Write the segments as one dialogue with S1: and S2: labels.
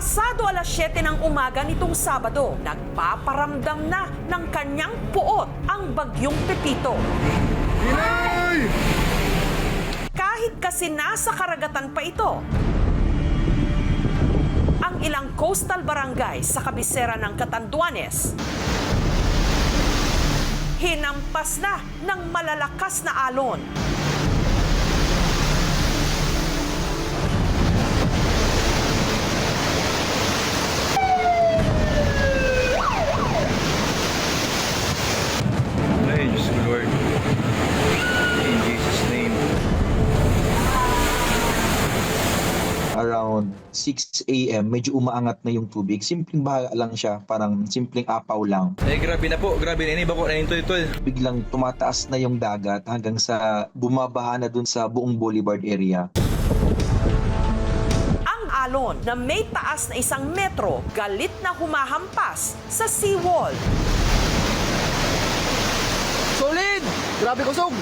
S1: Pasado alas 7 ng umaga nitong Sabado, nagpaparamdam na ng kanyang puot ang bagyong Pepito.
S2: Inay!
S1: Kahit kasi nasa karagatan pa ito, ang ilang coastal barangay sa kabisera ng Catanduanes, hinampas na ng malalakas na alon.
S2: Ay, Diyos ko Lord. In Jesus' name.
S3: Around 6 a.m., medyo umaangat na yung tubig. Simpleng baha lang siya, parang simpleng apaw lang.
S2: Ay, grabe na po. Grabe na. Ini ba ko na yung tol.
S3: Biglang tumataas na yung dagat hanggang sa bumabaha na dun sa buong Boulevard area.
S1: Ang alon na may taas na 1 metro, galit na humahampas sa seawall.
S4: Solid! Grabe kusog!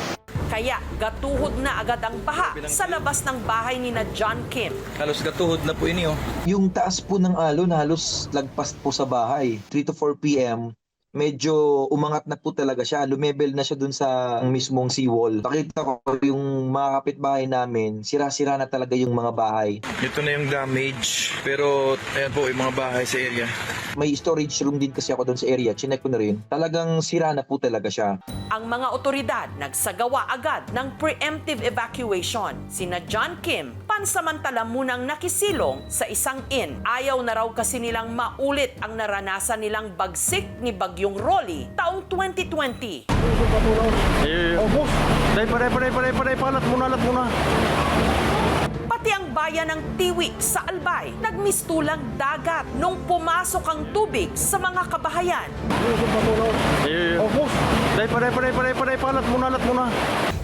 S1: Kaya gatuhod na agad ang baha sa labas ng bahay ni na John Kim.
S2: Halos gatuhod na po ini, oh.
S3: Yung taas po ng alon halos lagpas po sa bahay. 3 to 4 p.m., medyo umangat na po talaga siya. Lumebel na siya dun sa mismong seawall. Nakita ko yung mga kapitbahay namin, sira-sira na talaga yung mga bahay.
S2: Ito na yung damage. Pero, ayan po, yung mga bahay sa area.
S3: May storage room din kasi ako dun sa area. Chinek ko na rin. Talagang sira na po talaga siya.
S1: Ang mga otoridad nagsagawa agad ng preemptive evacuation. Sina John Kim, pansamantala munang nakisilong sa isang inn. Ayaw na raw kasi nilang maulit ang naranasan nilang bagsik ni Bagyong Rolly taong 2020.
S4: Oh, boss! Dahil palat muna.
S1: Pati ang bayan ng Tiwi sa Albay, nagmistulang dagat nung pumasok ang tubig sa mga kabahayan.
S4: Oh, boss! Dahil palat muna.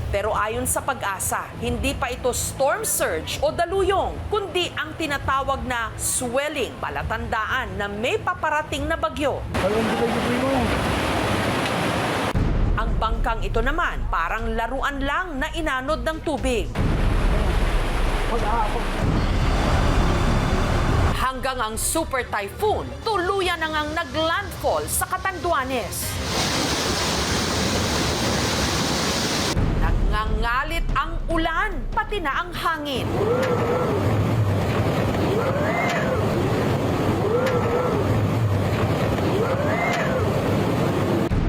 S1: Pero ayon sa Pag-asa, hindi pa ito storm surge o daluyong, kundi ang tinatawag na swelling, palatandaan na may paparating na bagyo. Ang bangkang ito naman, parang laruan lang na inanod ng tubig. Hanggang ang super typhoon, tuluyan na ngang naglandfall sa Catanduanes. Nangangalit ang ulan, pati na ang hangin.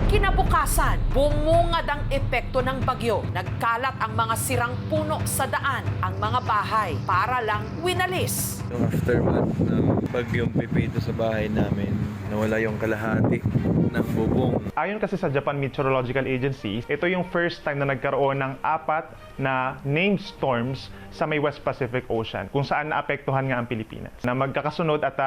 S1: Kinabukasan, bumungad ang epekto ng bagyo. Nagkalat ang mga sirang puno sa daan, ang mga bahay, para lang winalis.
S2: Yung aftermath ng bagyong Pepito sa bahay namin, nawala yung kalahati ng bubong.
S5: Ayon kasi sa Japan Meteorological Agency, ito yung first time na nagkaroon ng 4 na named storms sa may West Pacific Ocean, kung saan naapektuhan nga ang Pilipinas, na magkakasunod at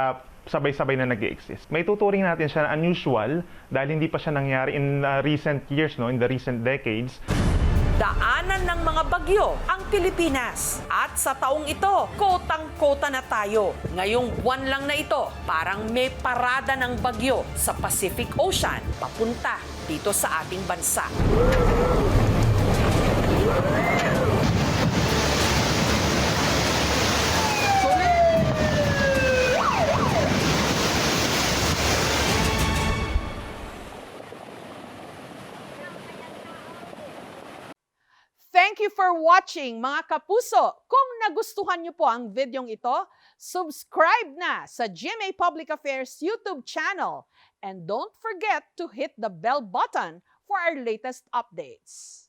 S5: sabay-sabay na nag-i-exist. May tuturing natin siya na unusual dahil hindi pa siya nangyari in recent years, in the recent decades.
S1: Daanan ng mga bagyo ang Pilipinas. At sa taong ito, kotang-kota na tayo. Ngayong buwan lang na ito, parang may parada ng bagyo sa Pacific Ocean papunta dito sa ating bansa. Thank you for watching, mga kapuso. Kung nagustuhan niyo po ang videong ito, subscribe na sa GMA Public Affairs YouTube channel. And don't forget to hit the bell button for our latest updates.